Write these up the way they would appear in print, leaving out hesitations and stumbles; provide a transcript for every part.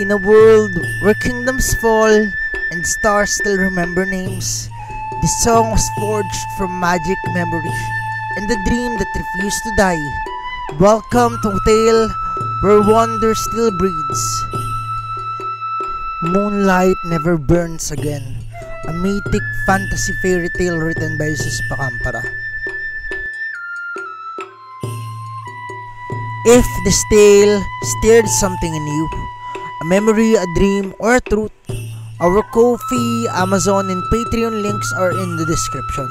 In a world where kingdoms fall and stars still remember names, this song was forged from magic memory and the dream that refused to die. Welcome to a tale where wonder still breathes. Moonlight Never Burns Again, a mythic fantasy fairy tale written by Jesus Pacampara. If this tale stirred something in you, a memory, a dream, or a truth, our Ko-fi, Amazon, and Patreon links are in the description.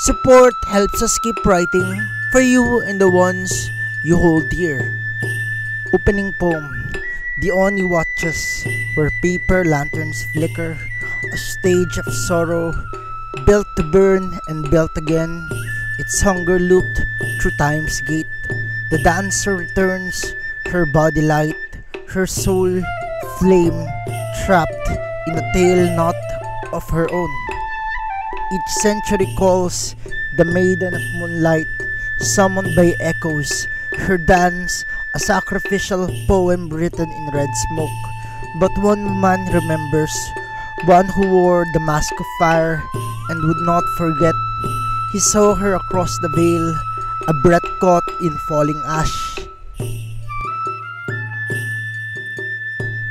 Support helps us keep writing for you and the ones you hold dear. Opening poem. The Oni watches where paper lanterns flicker, a stage of sorrow, built to burn and built again, its hunger looped through time's gate. The dancer returns, her body light, her soul flame, trapped in a tale not of her own. Each century calls the maiden of moonlight, summoned by echoes, her dance a sacrificial poem written in red smoke. But one man remembers, one who wore the mask of fire and would not forget. He saw her across the veil, a breath caught in falling ash.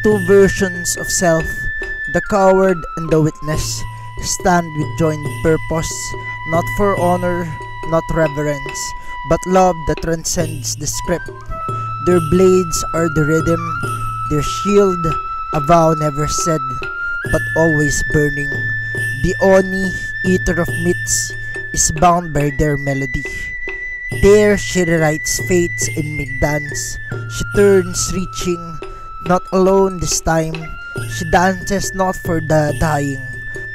Two versions of self, the coward and the witness, stand with joined purpose, not for honor, not reverence, but love that transcends the script. Their blades are the rhythm, their shield, a vow never said, but always burning. The Oni, eater of myths, is bound by their melody. There she rewrites fates in mid-dance. She turns reaching, not alone this time. She dances not for the dying,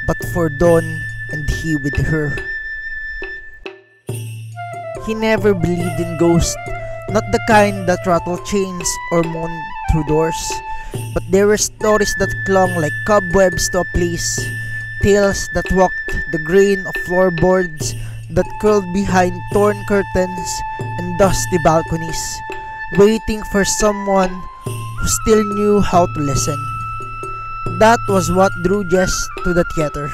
but for dawn and he with her. He never believed in ghosts, not the kind that rattle chains or moan through doors, but there were stories that clung like cobwebs to a place, tales that walked the grain of floorboards, that curled behind torn curtains and dusty balconies, waiting for someone who still knew how to listen. That was what drew Jess to the theater,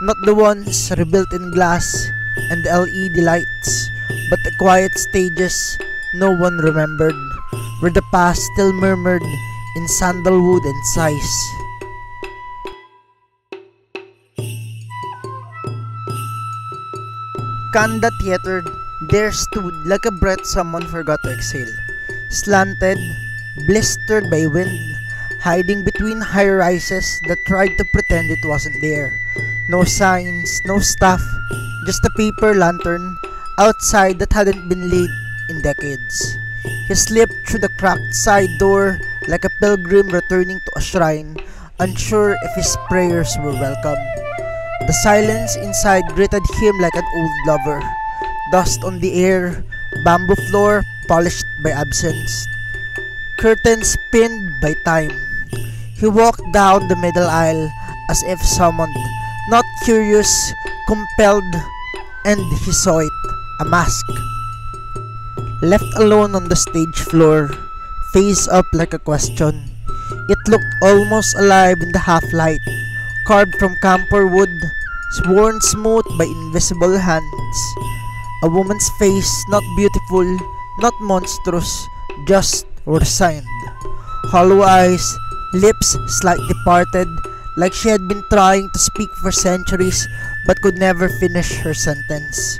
not the ones rebuilt in glass and LED lights, but the quiet stages no one remembered, where the past still murmured in sandalwood and sighs. Kanda theater, there stood like a breath someone forgot to exhale, slanted, blistered by wind, hiding between high-rises that tried to pretend it wasn't there. No signs, no staff, just a paper lantern outside that hadn't been lit in decades. He slipped through the cracked side door like a pilgrim returning to a shrine, unsure if his prayers were welcome. The silence inside greeted him like an old lover. Dust on the air, bamboo floor polished by absence, curtains pinned by time. He walked down the middle aisle as if summoned, not curious, compelled, and he saw it, a mask. Left alone on the stage floor, face up like a question, it looked almost alive in the half-light, carved from camphor wood, worn smooth by invisible hands. A woman's face, not beautiful, not monstrous, just resigned. Hollow eyes, lips slightly parted, like she had been trying to speak for centuries but could never finish her sentence.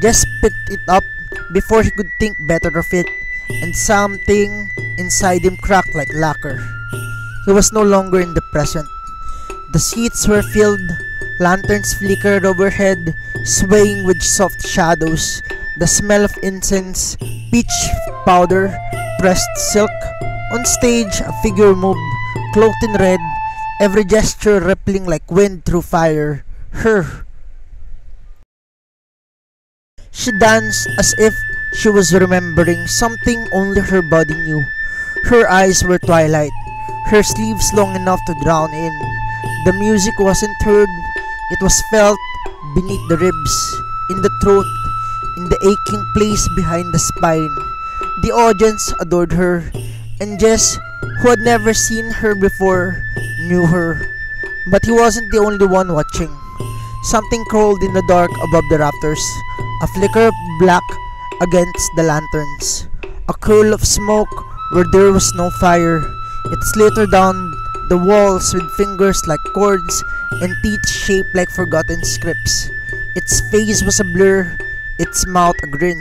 Just picked it up before he could think better of it, and something inside him cracked like lacquer. He was no longer in the present. The seats were filled, lanterns flickered overhead, swaying with soft shadows, the smell of incense, peach powder, pressed silk. On stage, a figure moved, cloaked in red, every gesture rippling like wind through fire. Her. She danced as if she was remembering something only her body knew. Her eyes were twilight, her sleeves long enough to drown in. The music wasn't heard, it was felt beneath the ribs, in the throat, in the aching place behind the spine. The audience adored her, and Jess who had never seen her before, knew her. But he wasn't the only one watching. Something crawled in the dark above the rafters, a flicker of black against the lanterns, a curl of smoke where there was no fire. It slithered down the walls with fingers like cords and teeth shaped like forgotten scripts. Its face was a blur, its mouth a grin.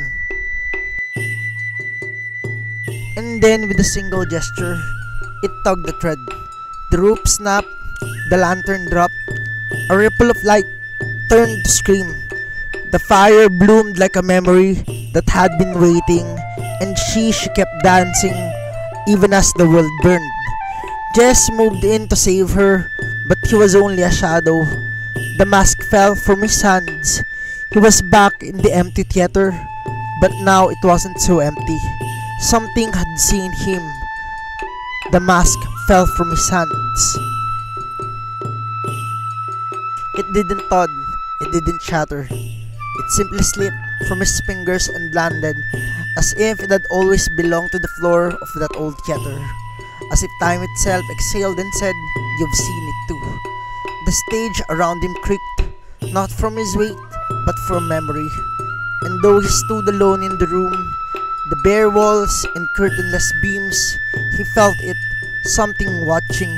And then with a single gesture, it tugged the thread. The rope snapped, the lantern dropped, a ripple of light turned to scream. The fire bloomed like a memory that had been waiting, and she kept dancing even as the world burned. Jess moved in to save her, but he was only a shadow. The mask fell from his hands. He was back in the empty theater, but now it wasn't so empty. Something had seen him. The mask fell from his hands. It didn't thud, it didn't shatter. It simply slipped from his fingers and landed as if it had always belonged to the floor of that old theater. As if time itself exhaled and said, "You've seen it too." The stage around him creaked, not from his weight, but from memory. And though he stood alone in the room, the bare walls and curtainless beams, he felt it, something watching,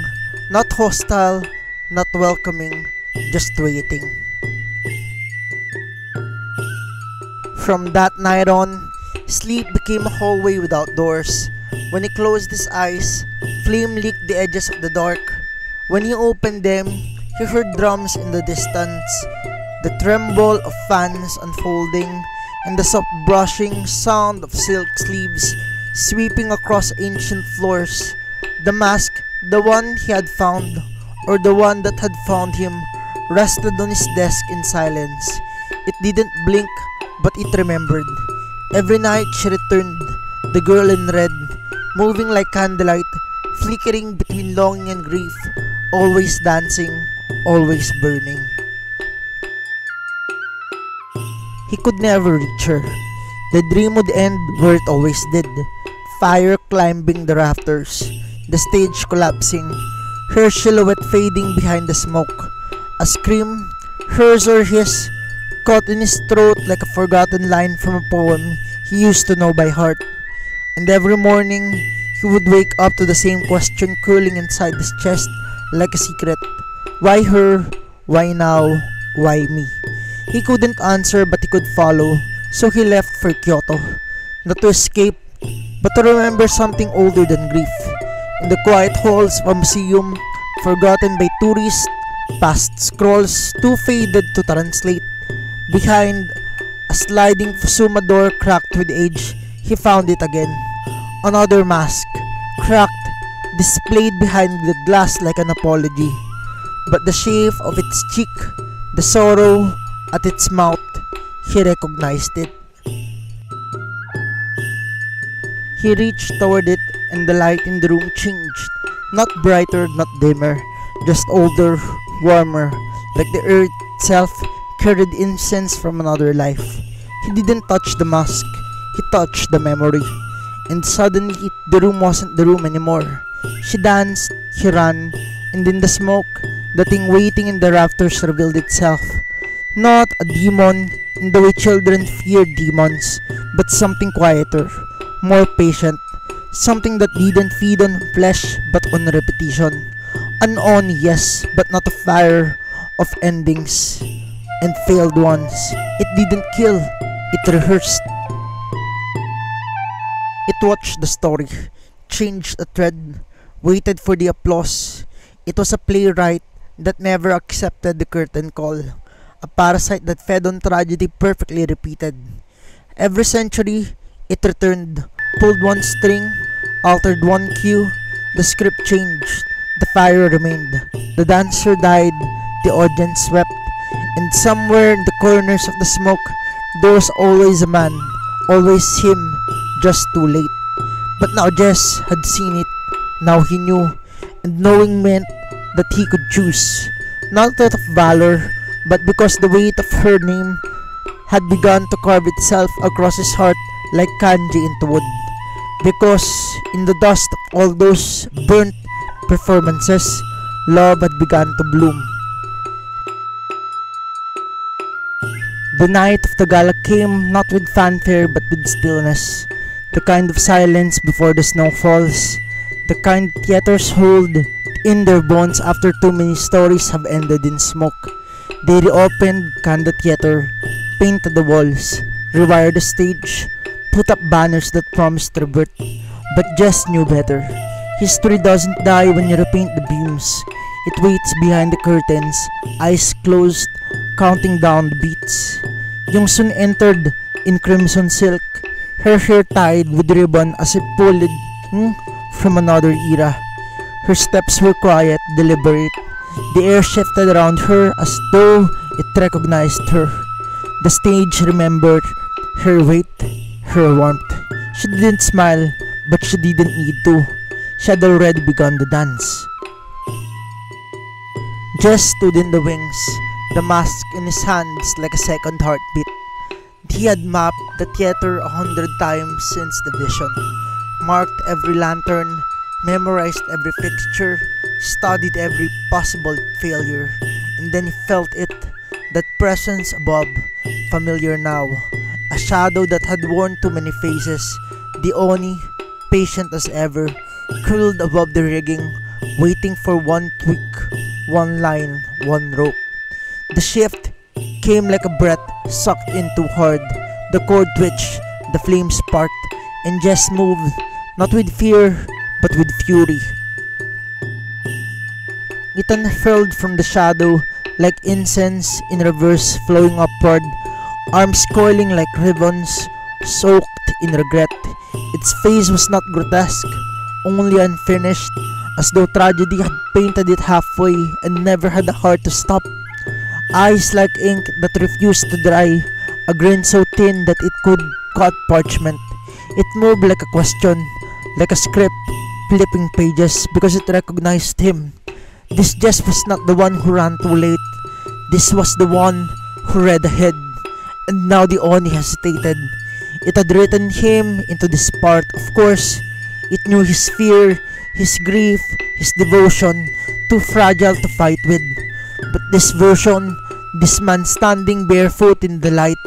not hostile, not welcoming, just waiting. From that night on, sleep became a hallway without doors. When he closed his eyes, flame licked the edges of the dark. When he opened them, he heard drums in the distance, the tremble of fans unfolding, and the soft brushing sound of silk sleeves sweeping across ancient floors. The mask, the one he had found, or the one that had found him, rested on his desk in silence. It didn't blink, but it remembered. Every night she returned, the girl in red, moving like candlelight, flickering between longing and grief, always dancing, always burning. He could never reach her. The dream would end where it always did. Fire climbing the rafters, the stage collapsing, her silhouette fading behind the smoke. A scream, hers or his, caught in his throat like a forgotten line from a poem he used to know by heart. And every morning, he would wake up to the same question curling inside his chest like a secret. Why her? Why now? Why me? He couldn't answer, but he could follow, so he left for Kyoto. Not to escape, but to remember something older than grief. In the quiet halls of a museum, forgotten by tourists, past scrolls too faded to translate. Behind a sliding Fusuma door cracked with age, he found it again. Another mask, cracked, displayed behind the glass like an apology. But the shape of its cheek, the sorrow at its mouth, he recognized it. He reached toward it, and the light in the room changed. Not brighter, not dimmer, just older, warmer, like the earth itself carried incense from another life. He didn't touch the mask, he touched the memory. And suddenly, the room wasn't the room anymore. She danced, he ran, and in the smoke, the thing waiting in the rafters revealed itself. Not a demon in the way children fear demons, but something quieter, more patient, something that didn't feed on flesh but on repetition. An on, yes, but not a fire of endings and failed ones. It didn't kill, it rehearsed. It watched the story, changed a thread, waited for the applause. It was a playwright that never accepted the curtain call, a parasite that fed on tragedy perfectly repeated. Every century, it returned, pulled one string, altered one cue, the script changed, the fire remained, the dancer died, the audience wept, and somewhere in the corners of the smoke, there was always a man, always him, just too late. But now Jess had seen it, now he knew, and knowing meant that he could choose, not out of valor, but because the weight of her name had begun to carve itself across his heart like kanji into wood. Because in the dust of all those burnt performances, love had begun to bloom. The night of the gala came not with fanfare but with stillness, the kind of silence before the snow falls, the kind theaters hold in their bones after too many stories have ended in smoke. They reopened Kanda Theater, painted the walls, rewired the stage, put up banners that promised rebirth, but just knew better. History doesn't die when you repaint the beams. It waits behind the curtains, eyes closed, counting down the beats. Yung Sun entered in crimson silk, her hair tied with ribbon as if pulled from another era. Her steps were quiet, deliberate. The air shifted around her as though it recognized her. The stage remembered her weight, her warmth. She didn't smile, but she didn't need to. She had already begun the dance. Jess stood in the wings, the mask in his hands like a second heartbeat. He had mapped the theater 100 times since the vision, marked every lantern, memorized every fixture, studied every possible failure, and then he felt it, that presence above, familiar now, a shadow that had worn too many faces. The Oni, patient as ever, curled above the rigging, waiting for one tweak, one line, one rope. The shift came like a breath sucked in too hard. The cord twitched, the flames sparked, and Jess moved, not with fear, but with fury. It unfurled from the shadow like incense in reverse flowing upward, arms coiling like ribbons, soaked in regret. Its face was not grotesque, only unfinished, as though tragedy had painted it halfway and never had the heart to stop. Eyes like ink that refused to dry, a grin so thin that it could cut parchment. It moved like a question, like a script, flipping pages because it recognized him. This Jess was not the one who ran too late. This was the one who read ahead. And now the Oni hesitated. It had written him into this part, of course. It knew his fear, his grief, his devotion, too fragile to fight with. But this version, this man standing barefoot in the light,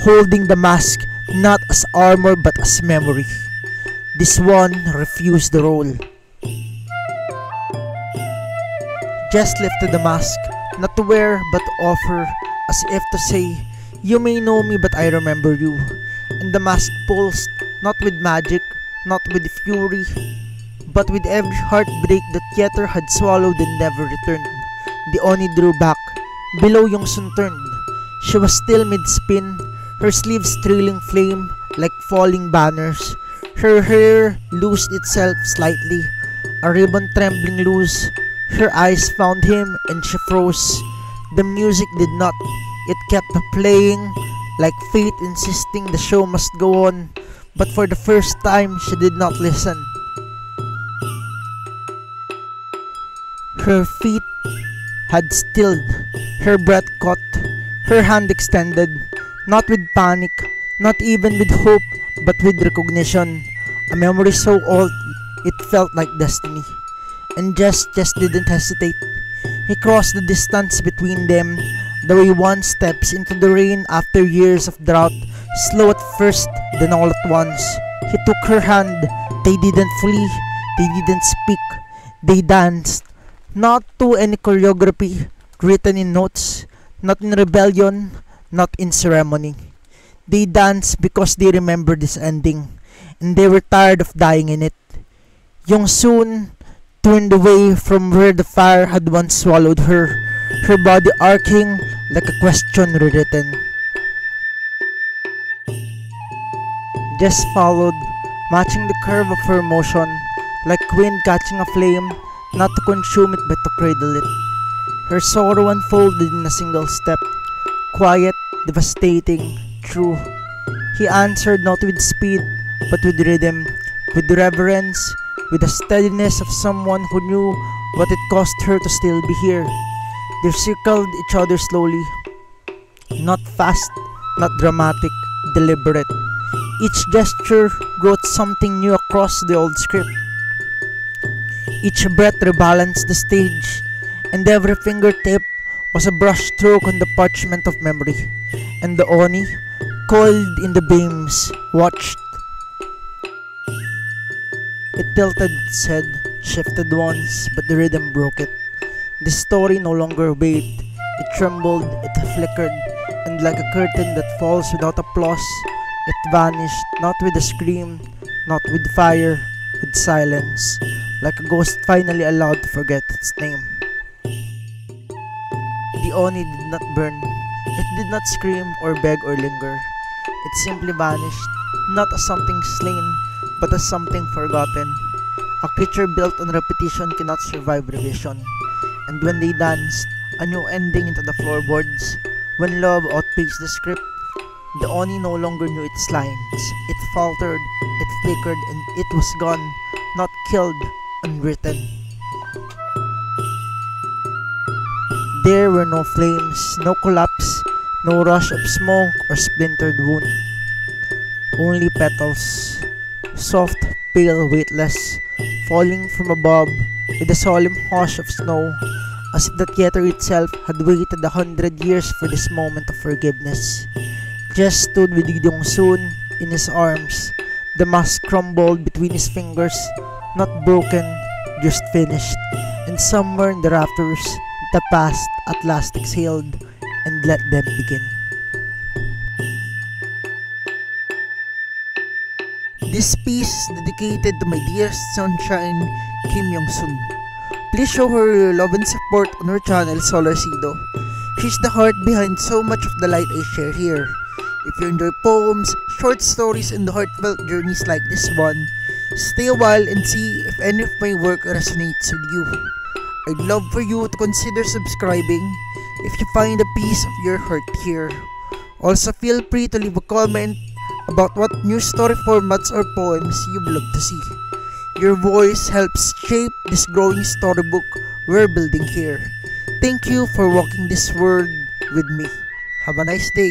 holding the mask not as armor but as memory. This one refused the role. Jess lifted the mask, not to wear but to offer, as if to say, "You may know me but I remember you." And the mask pulsed, not with magic, not with fury, but with every heartbreak the theater had swallowed and never returned. The Oni drew back. Below Yongsun turned. She was still mid-spin, her sleeves trailing flame like falling banners. Her hair loosed itself slightly, a ribbon trembling loose. Her eyes found him and she froze. The music did not. It kept playing, like fate insisting the show must go on. But for the first time, she did not listen. Her feet had stilled, her breath caught, her hand extended, not with panic, not even with hope, but with recognition. A memory so old, it felt like destiny. And Jess just didn't hesitate. He crossed the distance between them, the way one steps into the rain after years of drought, slow at first, then all at once. He took her hand. They didn't flee, they didn't speak, they danced. Not to any choreography written in notes, not in rebellion, not in ceremony. They danced because they remembered this ending, and they were tired of dying in it. Yongsun turned away from where the fire had once swallowed her, her body arcing like a question rewritten. Jess followed, matching the curve of her motion, like wind catching a flame, not to consume it but to cradle it. Her sorrow unfolded in a single step, quiet, devastating, true. He answered not with speed, but with rhythm, with reverence, with the steadiness of someone who knew what it cost her to still be here. They circled each other slowly, not fast, not dramatic, deliberate. Each gesture wrote something new across the old script. Each breath rebalanced the stage, and every fingertip was a brushstroke on the parchment of memory. And the Oni, coiled in the beams, watched. It tilted its head, shifted once, but the rhythm broke it. The story no longer obeyed. It trembled, it flickered, and like a curtain that falls without applause, it vanished, not with a scream, not with fire, with silence, like a ghost finally allowed to forget its name. The Oni did not burn. It did not scream or beg or linger. It simply vanished, not as something slain, but as something forgotten. A creature built on repetition cannot survive revision. And when they danced, a new ending into the floorboards, when love outpaced the script, the Oni no longer knew its lines. It faltered, it flickered, and it was gone, not killed, unwritten. There were no flames, no collapse, no rush of smoke or splintered wound. Only petals, soft, pale, weightless, falling from above with a solemn hush of snow, as if the theater itself had waited 100 years for this moment of forgiveness. Jess stood with Yong-sun in his arms. The mask crumbled between his fingers, not broken, just finished. And somewhere in the rafters, the past at last exhaled and let them begin. This piece is dedicated to my dearest sunshine, Kim Yong-sun. Please show her your love and support on her channel, Solarcido. She's the heart behind so much of the light I share here. If you enjoy poems, short stories, and heartfelt journeys like this one, stay a while and see if any of my work resonates with you. I'd love for you to consider subscribing if you find a piece of your heart here. Also, feel free to leave a comment about what new story formats or poems you'd love to see. Your voice helps shape this growing storybook we're building here. Thank you for walking this world with me. Have a nice day.